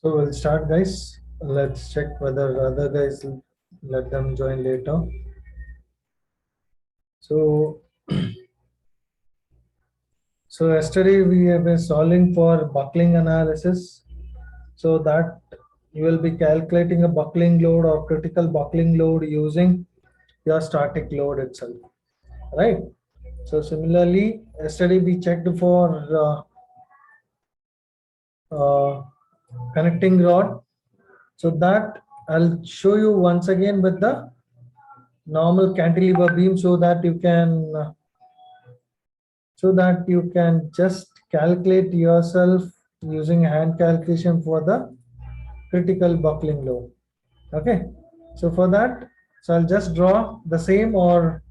So we'll start, guys. Let's check whether other guys let them join later. So, so yesterday we have been solving for buckling analysis. So that you will be calculating a buckling load or critical buckling load using your static load itself, right? So similarly, yesterday we checked for connecting rod. So that I'll show you once again with the normal cantilever beam so that you can just calculate yourself using hand calculation for the critical buckling load. Okay, so for that, so I'll just draw the same, or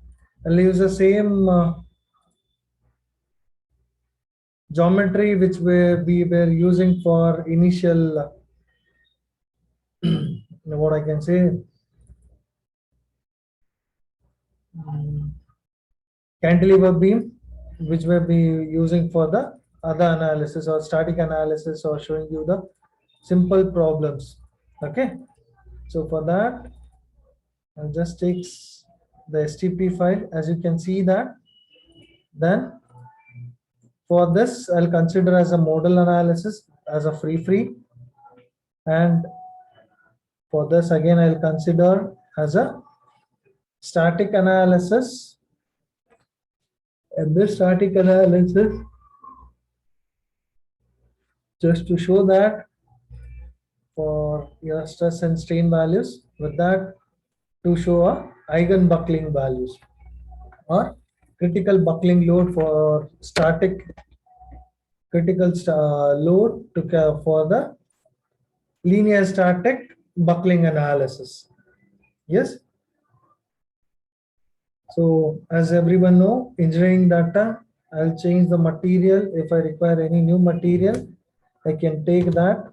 I'll use the same geometry which we were using for initial what I can say, cantilever beam, which we'll be using for the other analysis or static analysis, or showing you the simple problems. Okay, so for that I'll just take the STP file, as you can see that. Then for this I'll consider as a modal analysis as a free, and for this again I'll consider as a static analysis. And this static analysis, just to show that for your stress and strain values, with that to show a eigen buckling values or critical buckling load for static critical load for the linear static buckling analysis. Yes. So as everyone know, engineering data, I'll change the material. If I require any new material, I can take that.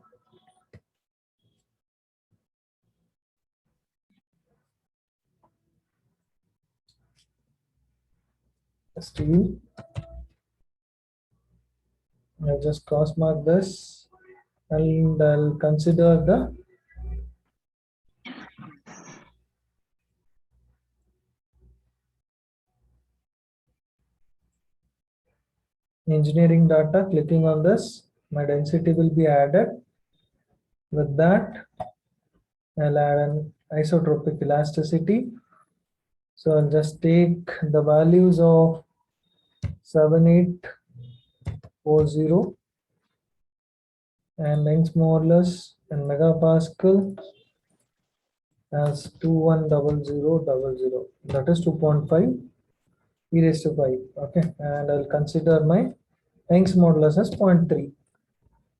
Steel. I'll just cross mark this, and I'll consider the engineering data. Clicking on this, my density will be added. With that, I'll add an isotropic elasticity. So I'll just take the values of 7840 and Young's modulus in megapascal as 210000. That is 2.5 e raised to 5. Okay, and I'll consider my Young's modulus as 0.3.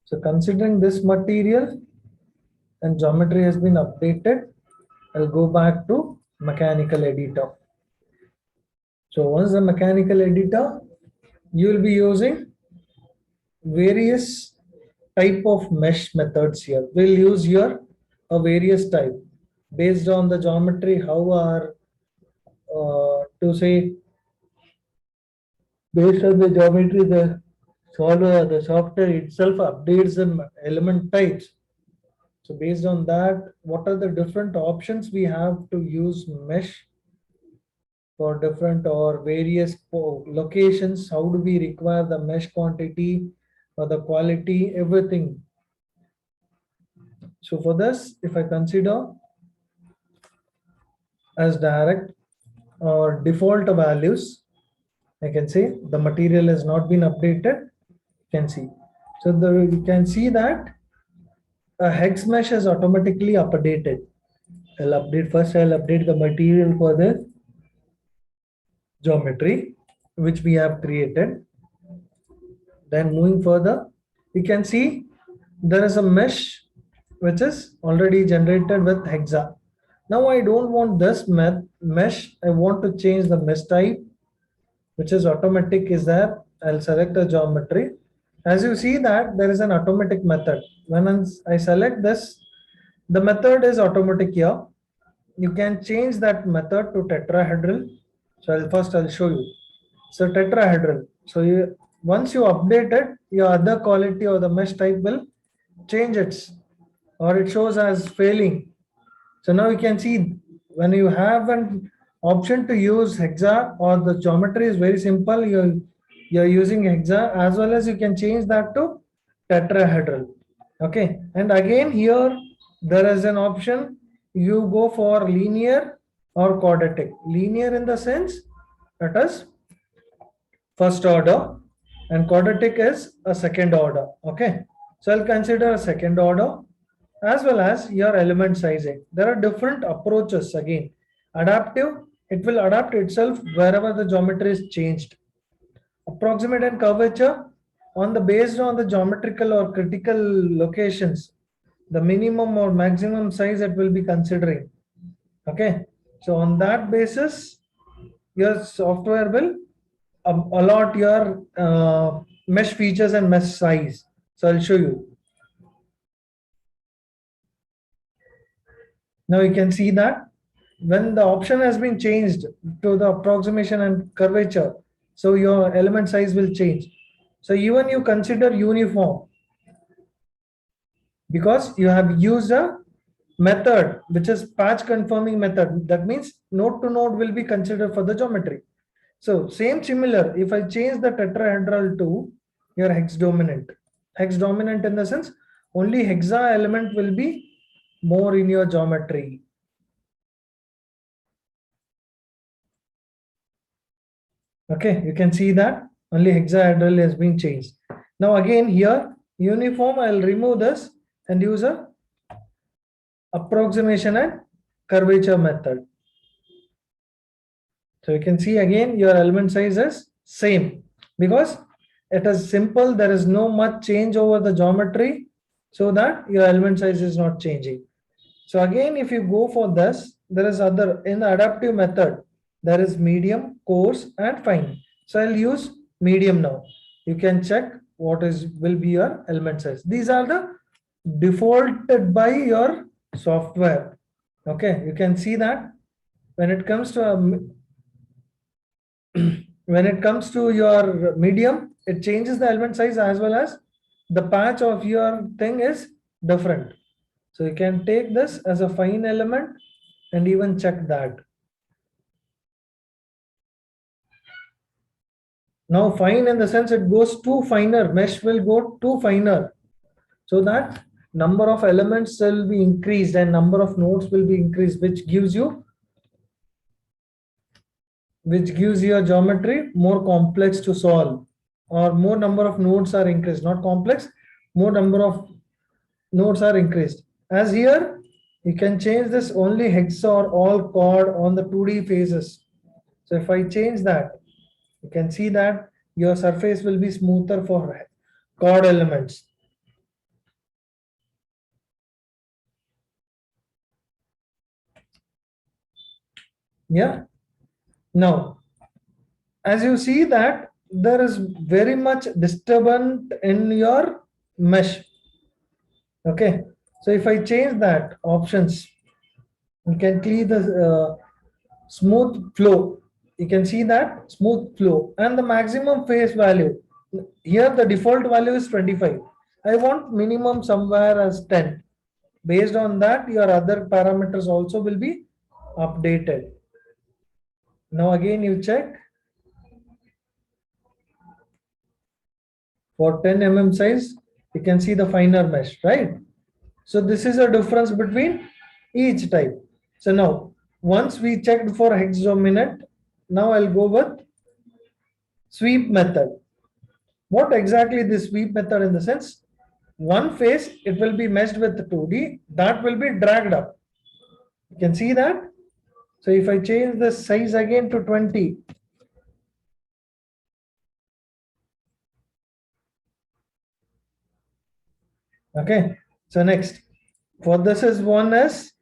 So considering this material and geometry has been updated, I'll go back to mechanical editor. So once the mechanical editor, you will be using various type of mesh methods here. We'll use here a various type based on the geometry, how are to say, based on the geometry, the solver, the software itself updates the element types. So based on that, what are the different options we have to use mesh for different or various locations? How do we require the mesh quantity or the quality, everything. So for this, if I consider as direct or default values, I can say the material has not been updated. You can see. So you can see that a hex mesh is automatically updated. I'll update the material for the geometry which we have created. Then moving further, you can see there is a mesh which is already generated with hexa. Now I don't want this mesh. I want to change the mesh type, which is automatic is there. I'll select the geometry. As you see that there is an automatic method. When I select this, the method is automatic here. You can change that method to tetrahedral. So I'll show you. So tetrahedral. So once you update it, your other quality or the mesh type will change its or it shows as failing. So now you can see when you have an option to use hexa or the geometry is very simple, you're using hexa, as well as you can change that to tetrahedral. Okay, and again here there is an option, you go for linear or quadratic. Linear in the sense that is first order, and quadratic is a second order. Okay, so I'll consider a second order, as well as your element sizing. There are different approaches. Again, adaptive, it will adapt itself wherever the geometry is changed. Approximate and curvature, on the based on the geometrical or critical locations, the minimum or maximum size it will be considering. Okay, so on that basis your software will allot your mesh features and mesh size. So I'll show you. Now you can see that when the option has been changed to the approximation and curvature, so your element size will change. So even you consider uniform, because you have used a method which is patch confirming method. That means node to node will be considered for the geometry. So same similar, if I change the tetrahedral to your hex dominant in the sense only hexa element will be more in your geometry. Okay, you can see that only hexahedral has been changed. Now again here uniform, I'll remove this and use a approximation and curvature method. So you can see again your element size is same because it is simple. There is no much change over the geometry, so that your element size is not changing. So again, if you go for this, there is other in the adaptive method. There is medium, coarse, and fine. So I'll use medium now. You can check what is will be your element size. These are the defaulted by your software. Okay, you can see that when it comes to when it comes to your medium, it changes the element size as well as the patch of your thing is different. So you can take this as a fine element and even check that. Now fine in the sense it goes too finer, mesh will go too finer, so that number of elements will be increased and number of nodes will be increased, which gives your geometry more complex to solve, or more number of nodes are increased, not complex, more number of nodes are increased. As here you can change this only hex or all chord on the 2D phases. So if I change that, you can see that your surface will be smoother for chord elements. Yeah, now as you see that there is very much disturbance in your mesh. Okay, so if I change that options, you can clear the smooth flow. You can see that smooth flow and the maximum phase value. Here the default value is 25. I want minimum somewhere as 10. Based on that, your other parameters also will be updated. Now again you check for 10 mm size, you can see the finer mesh, right? So this is a difference between each type. So now once we checked for hex dominant, now I'll go with sweep method. What exactly this sweep method in the sense? One face it will be meshed with 2D, that will be dragged up. You can see that. So if I change the size again to 20, okay. So next, for this is one is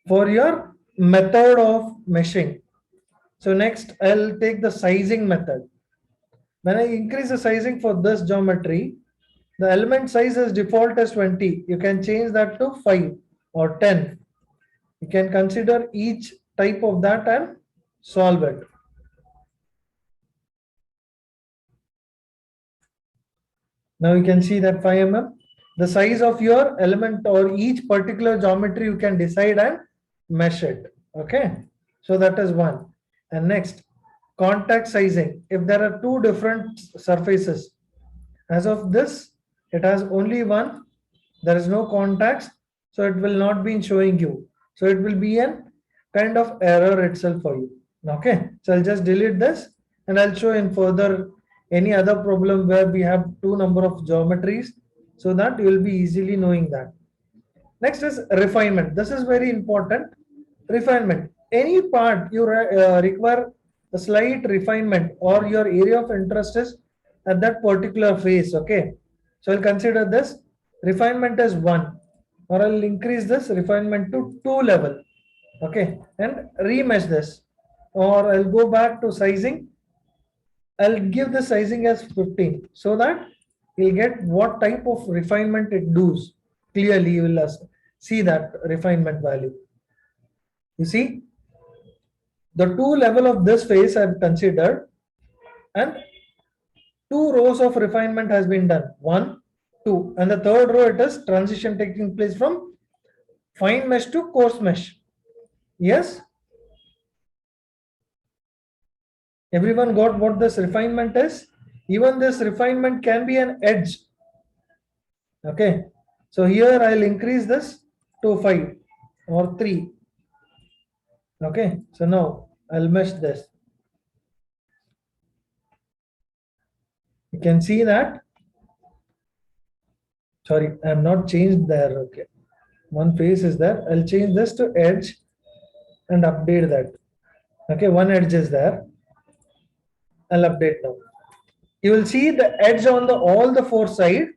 for your method of meshing. So next I'll take the sizing method. When I increase the sizing for this geometry, the element size is default as 20. You can change that to 5 or 10. You can consider each type of that and solve it. Now you can see that 5 mm. the size of your element or each particular geometry you can decide and mesh it. Okay, so that is one. And next, contact sizing. If there are two different surfaces, as of this, it has only one, there is no contacts, so it will not be showing you. So it will be an kind of error itself for you. Okay, so I'll just delete this and I'll show in further any other problem where we have two number of geometries, so that you will be easily knowing that. Next is refinement. This is very important. Refinement. Any part you require a slight refinement or your area of interest is at that particular phase. Okay. So I'll consider this refinement as 1, or I'll increase this refinement to 2 level. Okay. And remesh this, or I'll go back to sizing. I'll give the sizing as 15 so that you'll get what type of refinement it does. Clearly, you will see that refinement value. You see, the 2 level of this phase I've considered, and 2 rows of refinement has been done. 1, 2, and the third row it is transition taking place from fine mesh to coarse mesh. Yes. Everyone got what this refinement is? Even this refinement can be an edge. Okay. So here I'll increase this to 5 or 3. Okay. So now I'll mesh this. You can see that. Sorry, I have not changed there. Okay. One face is there. I'll change this to edge and update that. Okay. One edge is there. I'll update now. You will see the edge on the all the 4 sides.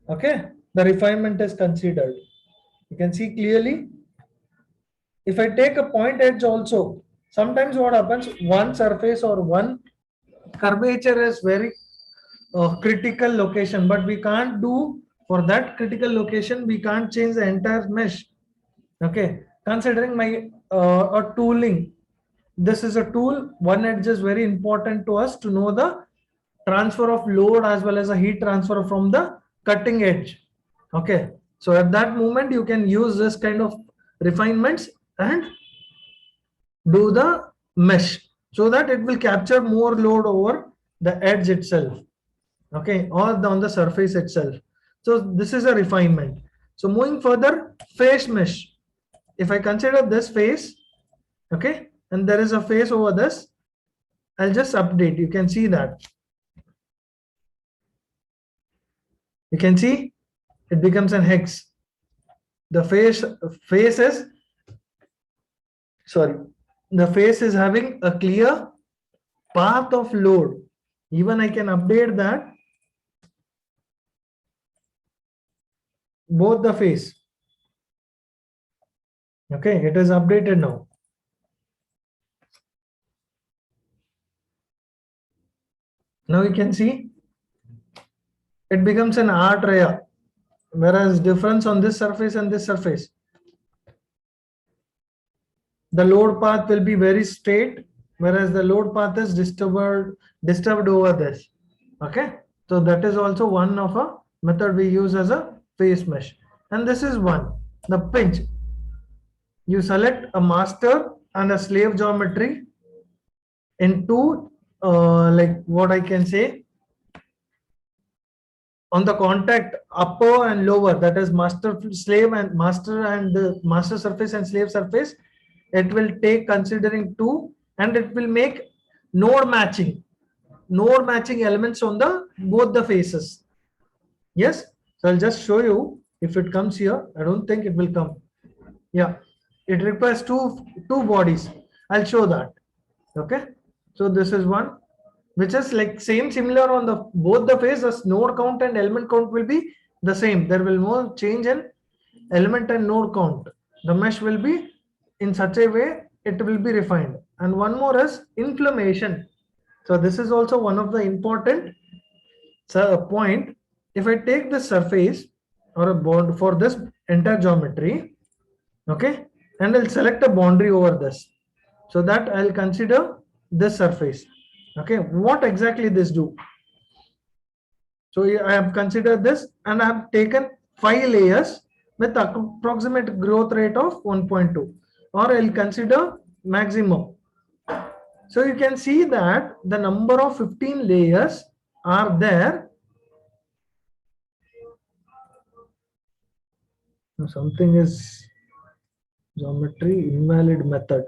Okay. The refinement is considered. You can see clearly. If I take a point edge also, sometimes what happens, one surface or one curvature is very critical location, but we can't do for that critical location, we can't change the entire mesh. Okay, considering my a tooling, this is a tool, one edge is very important to us to know the transfer of load as well as a heat transfer from the cutting edge. Okay, so at that moment you can use this kind of refinements and do the mesh so that it will capture more load over the edge itself. Okay, or on the surface itself. So this is a refinement. So moving further, face mesh. If I consider this face, okay, and there is a face over this, I'll just update. You can see that. You can see it becomes an hex. The face is, sorry, the face is having a clear path of load. Even I can update that. Both the face. Okay, it is updated now. Now you can see it becomes an arc area, whereas difference on this surface and this surface. The load path will be very straight, whereas the load path is disturbed over this. Okay, so that is also one of a method we use as a face mesh. And this is one, the pinch. You select a master and a slave geometry in two, like what I can say, on the contact upper and lower, that is master slave and the master surface and slave surface. It will take considering 2, and it will make node matching elements on the both the faces. Yes, so I'll just show you if it comes here. I don't think it will come. Yeah, it requires two bodies. I'll show that. Okay, so this is one which is like similar on the both the faces. Node count and element count will be the same. There will no change in element and node count. The mesh will be in such a way it will be refined. And one more is inflammation. So this is also one of the important point. If I take the surface or a bond for this entire geometry, okay, and I'll select a boundary over this, so that I'll consider this surface. Okay, what exactly this do? So I have considered this and I have taken 5 layers with approximate growth rate of 1.2, or I'll consider maximum. So you can see that the number of 15 layers are there. Something is geometry invalid method.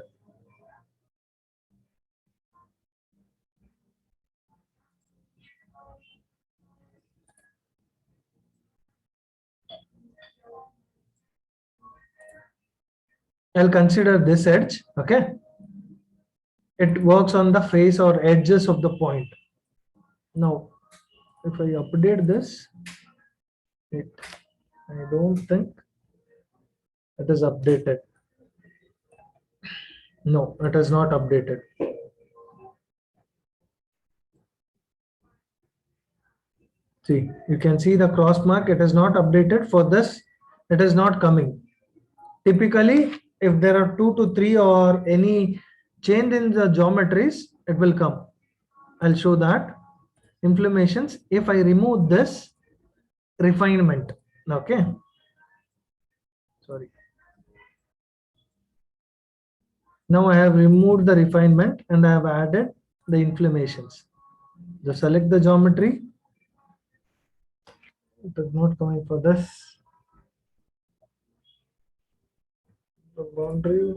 I'll consider this edge, okay? It works on the face or edges of the point. Now, if I update this, I don't think it is updated. No, it is not updated. See, you can see the cross mark. It is not updated. For this, it is not coming. Typically, if there are 2 to 3 or any change in the geometries, it will come. I'll show that. Inflammations. If I remove this refinement, okay. Sorry. Now I have removed the refinement and I have added the inflammations. Just select the geometry. It is not coming for this. The boundary.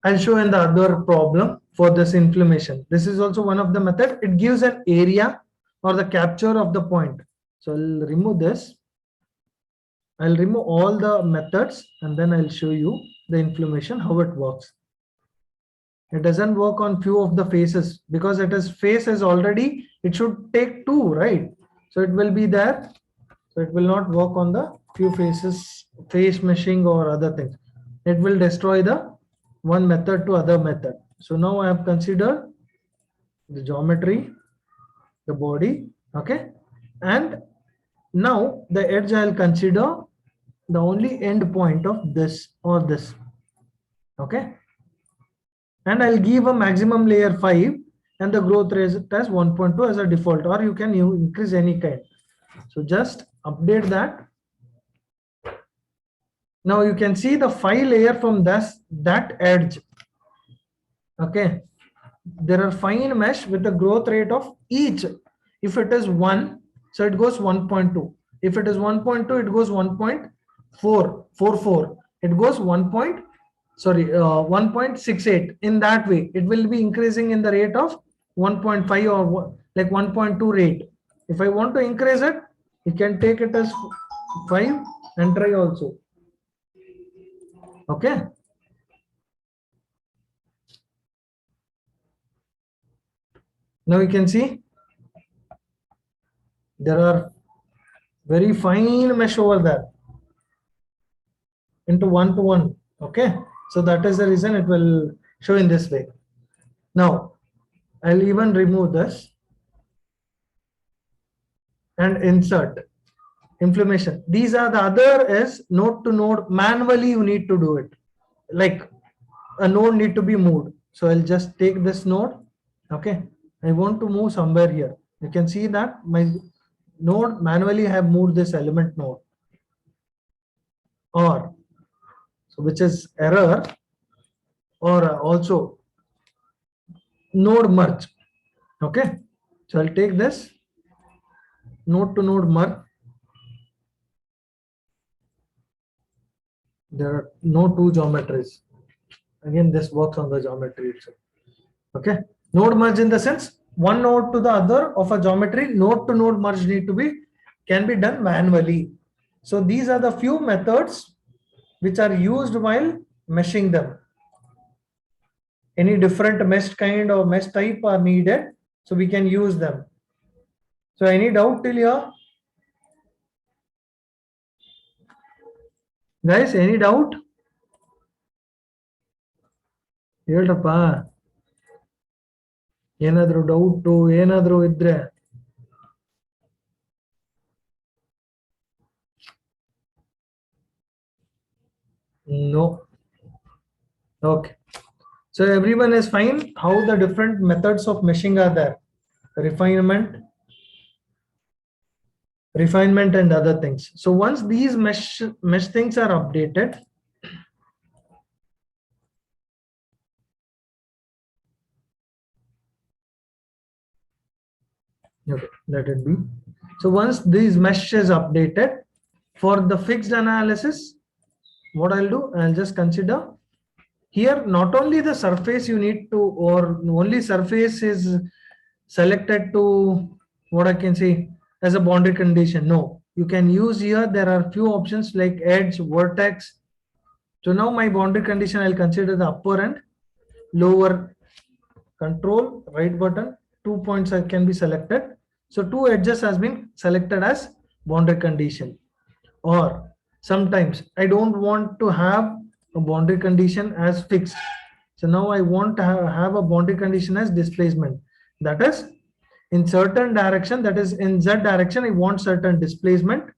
I'll show in the other problem for this inflammation. This is also one of the method. It gives an area or the capture of the point. So I'll remove this. I'll remove all the methods and then I'll show you the inflammation, how it works. It doesn't work on few of the faces because it is face is already, it should take 2, right? So it will be there. So it will not work on the few faces, face meshing or other things. It will destroy the one method to other method. So now I have considered the geometry, the body, okay, and now the edge I'll consider the only end point of this or this, okay, and I'll give a maximum layer 5 and the growth rate as 1.2 as a default, or you can increase any kind. So just update that. Now you can see the 5 layer from that edge, okay. There are fine mesh with the growth rate of each. If it is 1, so it goes 1.2. If it is 1.2, it goes 1.444. It goes 1.68. In that way, it will be increasing in the rate of 1.5 or like 1.2 rate. If I want to increase it, you can take it as 5 and try also. Okay. Now you can see there are very fine mesh over there into 1 to 1. Okay, so that is the reason it will show in this way. Now I'll even remove this and insert inflammation. These are the other is node to node, manually you need to do it, like a node need to be moved. So I'll just take this node, okay. I want to move somewhere here. You can see that my node manually have moved this element node, or so which is error, or also node merge, okay. So I'll take this node to node merge. There are no 2 geometries. Again, this works on the geometry itself, okay. Node merge in the sense one node to the other of a geometry, node to node merge need to be can be done manually. So these are the few methods which are used while meshing them. Any different mesh kind or mesh type are needed, so we can use them. So any doubt till here, guys? Any doubt? ಹೇಳ್ರಪ್ಪ, ಏನಾದ್ರು doubt ಏನಾದ್ರು ಇದ್ರೆ. No. Okay. So everyone is fine. How the different methods of meshing are there? Refinement and other things. So once these mesh things are updated, okay, let it be. So once these mesh is updated, for the fixed analysis, what I'll do, I'll just consider here not only the surface you need to, or only surface is selected to, what I can say, as a boundary condition. No, you can use here, there are few options like edge, vertex. So now my boundary condition, I'll consider the upper and lower. Control right button, 2 points can be selected. So two edges has been selected as boundary condition. Or sometimes I don't want to have a boundary condition as fixed. So now I want to have a boundary condition as displacement. That is in certain direction, that is in Z direction, I want certain displacement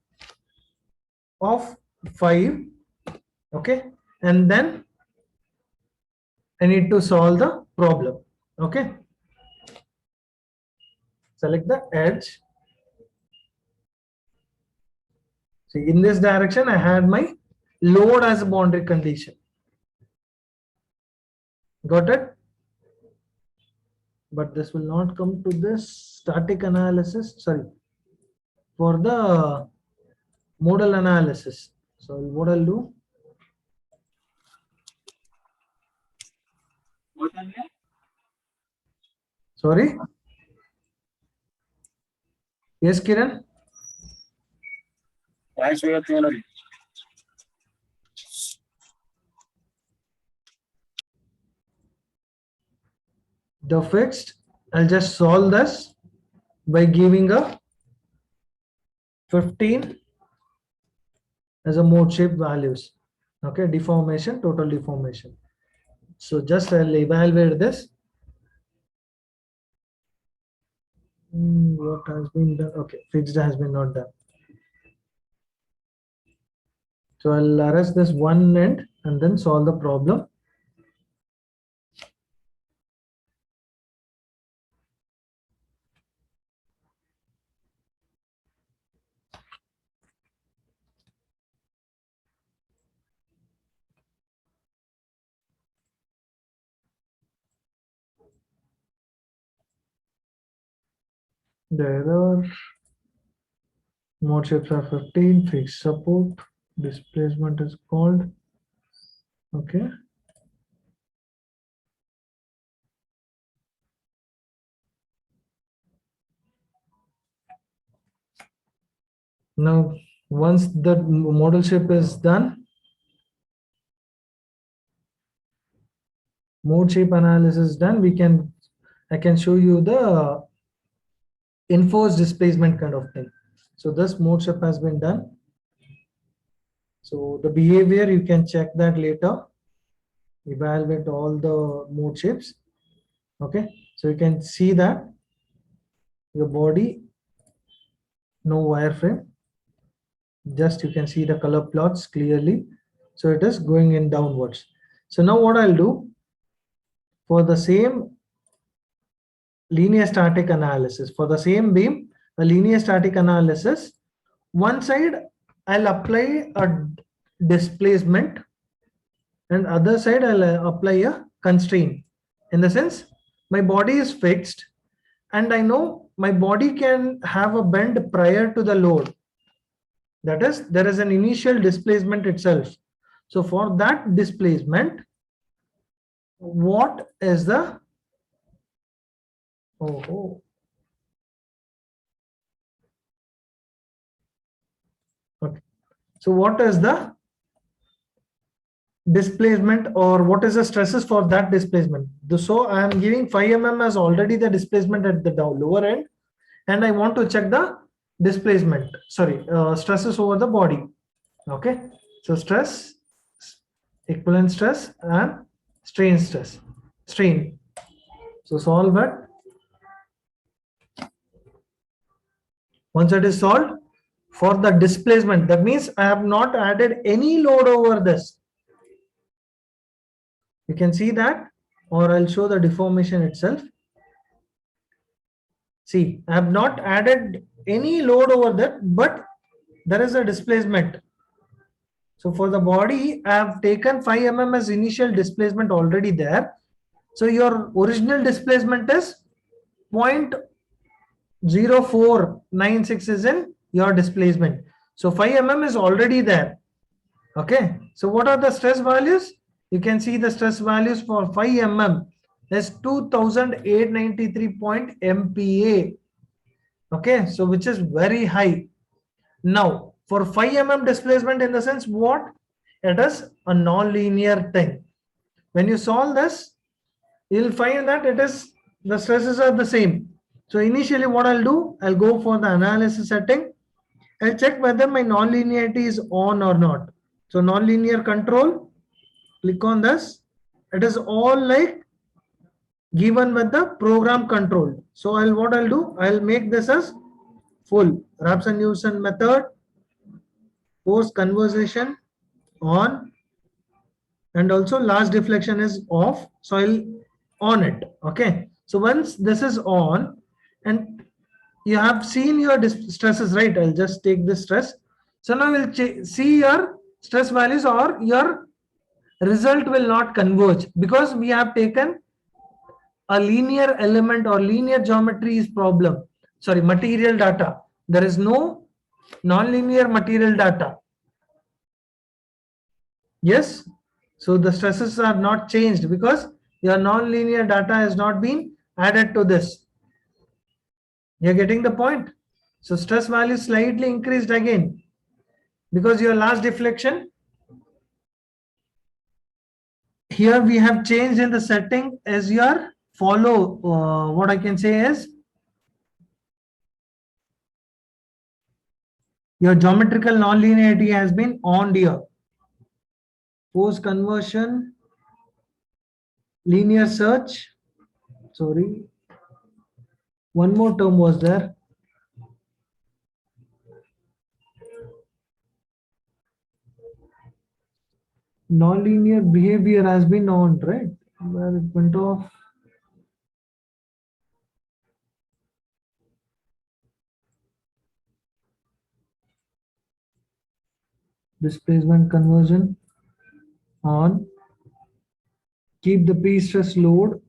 of 5. Okay. And then I need to solve the problem. Okay. Select the edge. See, in this direction, I had my load as a boundary condition. Got it? But this will not come to this static analysis, sorry, for the modal analysis. So what I'll do? Sorry? Yes, Kiran? The fixed, I'll just solve this by giving a 15 as a mode shape values. Okay, deformation, total deformation. So just I'll evaluate this. What has been done? Okay, fixed has been not done. So I'll arrest this one end and then solve the problem. The error mode shapes are 15, fixed support, displacement is called. Okay. Now, once the model shape is done, mode shape analysis done, I can show you the enforced displacement kind of thing. So this mode shape has been done. So the behavior, you can check that later. Evaluate all the mode shapes. Okay. So you can see that your body, no wireframe. Just you can see the color plots clearly. So it is going in downwards. So now what I'll do, for the same linear static analysis, for the same beam, a linear static analysis, one side I'll apply a displacement and other side I'll apply a constraint. In the sense, my body is fixed and I know my body can have a bend prior to the load. That is, there is an initial displacement itself. So for that displacement, what is the okay. So what is the displacement, or what is the stresses for that displacement? So I am giving 5 mm as already the displacement at the lower end, and I want to check the displacement, stresses over the body. Okay, so stress, equivalent stress, and strain. So solve it. Once it is solved, for the displacement, that means I have not added any load over this. You can see that, or I'll show the deformation itself. See, I have not added any load over that, but there is a displacement. So for the body, I have taken 5 mm as initial displacement already there. So your original displacement is 0.0496 is in your displacement. So 5 mm is already there. Okay. So what are the stress values? You can see the stress values for 5 mm is 2893 MPa. Okay. So which is very high. Now for 5 mm displacement, in the sense what? It is a non-linear thing. When you solve this, you'll find that it is the stresses are the same. So initially what I'll do, I'll go for the analysis setting. I'll check whether my non-linearity is on or not. So non-linear control, click on this. It is all like given with the program control. So what I'll do, I'll make this as full. Rabson-Newson method, post conversation on, and also last deflection is off. So I'll on it. Okay. So once this is on, and you have seen your stresses, right? I'll just take this stress. So now we'll see your stress values, or your result will not converge because we have taken a linear element or linear geometry is problem. Sorry, material data. There is no non-linear material data. Yes. So the stresses are not changed because your non-linear data has not been added to this. You're getting the point? So stress value slightly increased again because your last deflection. Here we have changed in the setting as your follow. What I can say is your geometrical nonlinearity has been on here. Post conversion, linear search. Sorry, one more term was there. Nonlinear behavior has been on, right? Where it went off. Displacement conversion on. Keep the pre-stress load,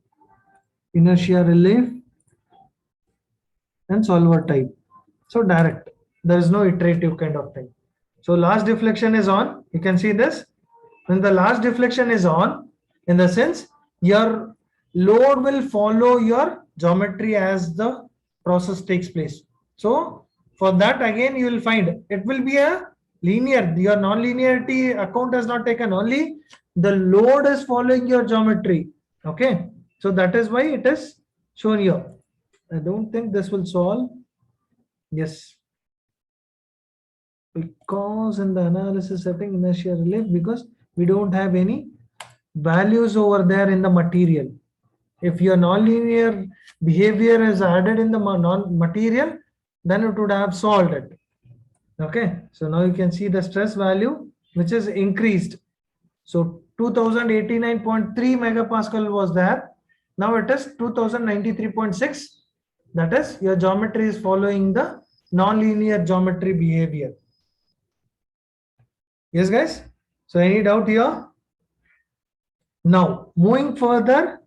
inertia relief, and solver type. So direct. There is no iterative kind of thing. So last deflection is on. You can see this. When the last deflection is on, in the sense your load will follow your geometry as the process takes place. So for that, again, you will find it will be a linear. Your non-linearity account has not taken, only the load is following your geometry. Okay. So that is why it is shown here. I don't think this will solve. Yes. Because in the analysis setting, inertia relief, because we don't have any values over there in the material. If your nonlinear behavior is added in the non-material, then it would have solved it. Okay. So now you can see the stress value, which is increased. So 2089.3 megapascal was there. Now it is 2093.6. That is, your geometry is following the nonlinear geometry behavior. Yes, guys. So any doubt here? Now moving further,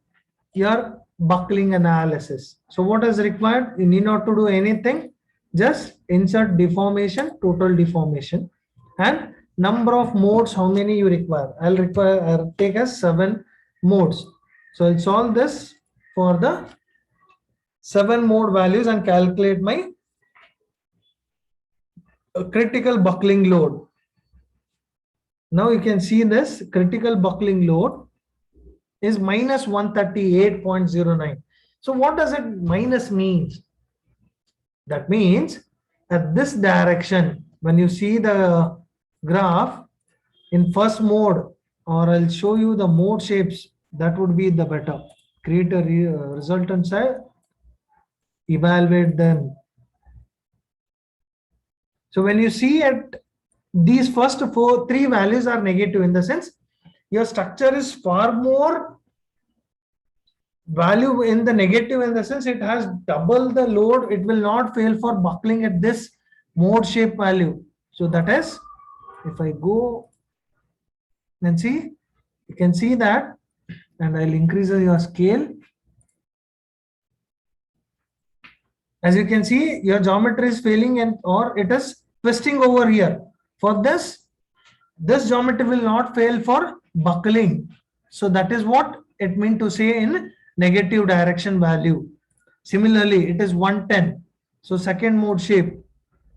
your buckling analysis. So what is required? You need not to do anything. Just insert deformation, total deformation, and number of modes. How many you require? I'll take as 7 modes. So I'll solve this for the 7 mode values and calculate my critical buckling load. Now you can see this critical buckling load is minus 138.09. So what does it minus means? That means at this direction, when you see the graph in first mode, or I'll show you the mode shapes, that would be the better. Create a resultant side, evaluate them. So when you see at these first 3 values are negative, in the sense your structure is far more value in the negative, in the sense it has double the load. It will not fail for buckling at this mode shape value. So that is, if I go and see, you can see that, and I'll increase your scale. As you can see, your geometry is failing and or it is twisting over here. For this geometry will not fail for buckling. So that is what it meant to say in negative direction value. Similarly, it is 110. So second mode shape.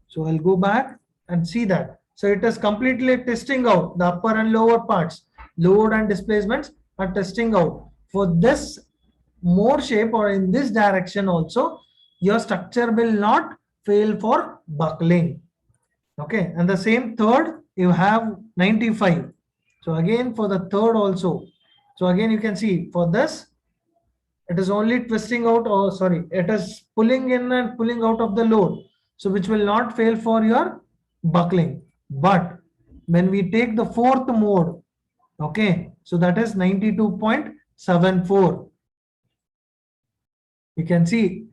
So I'll go back and see that. So it is completely testing out the upper and lower parts. Load and displacements are testing out. For this mode shape or in this direction also, your structure will not fail for buckling. Okay, and the same third, you have 95. So again for the third also. So again you can see for this, it is only twisting out, or sorry, it is pulling in and pulling out of the load. So which will not fail for your buckling. But when we take the fourth mode, okay, so that is 92.74. You can see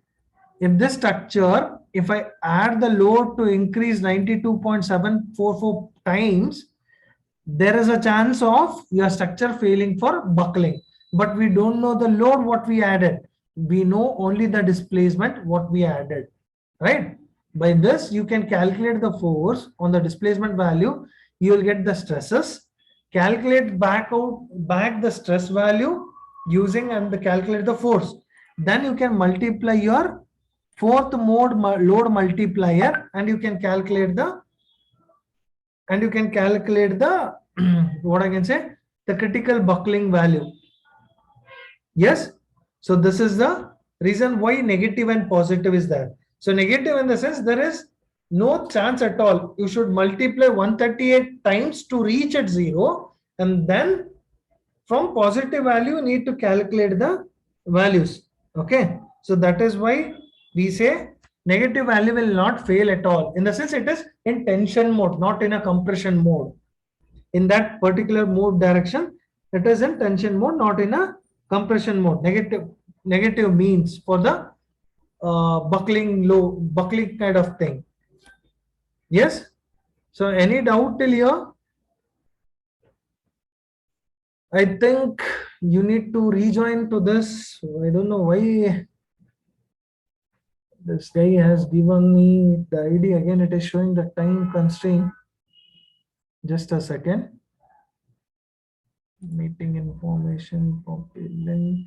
if this structure, if I add the load to increase 92.744 times, there is a chance of your structure failing for buckling. But we don't know the load what we added. We know only the displacement what we added, right? By this you can calculate the force on the displacement value. You will get the stresses, calculate back the stress value using, and calculate the force. Then you can multiply your fourth mode load multiplier, and you can calculate the what I can say, the critical buckling value. Yes, so this is the reason why negative and positive is there. So negative in the sense there is no chance at all. You should multiply 138 times to reach at 0, and then from positive value you need to calculate the values. Okay, so that is why we say negative value will not fail at all, in the sense it is in tension mode, not in a compression mode. In that particular mode direction, it is in tension mode, not in a compression mode. Negative means for the buckling kind of thing. Yes, so any doubt till here? I think you need to rejoin to this. I don't know why this guy has given me the ID again. It is showing the time constraint. Just a second. Meeting information, copy link,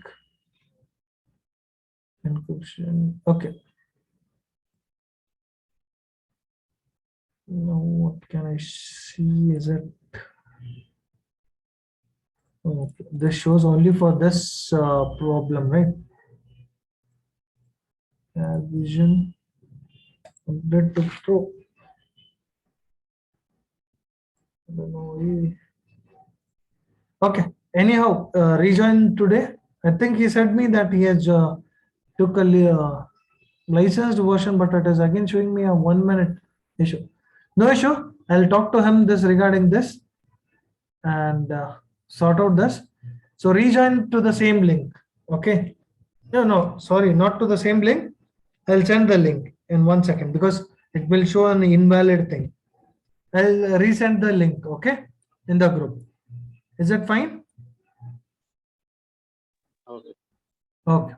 encryption. Okay. Now what can I see? Is it? Okay. This shows only for this problem, right? Vision. Update to Pro. I don't know. Okay. Anyhow, rejoin today. I think he said me that he has took a licensed version, but it is again showing me a 1 minute issue. No issue. I'll talk to him this regarding this and sort out this. So rejoin to the same link. Okay. No, sorry, not to the same link. I'll send the link in 1 second because it will show an invalid thing. I'll resend the link, okay, in the group. Is it fine? Okay. Okay.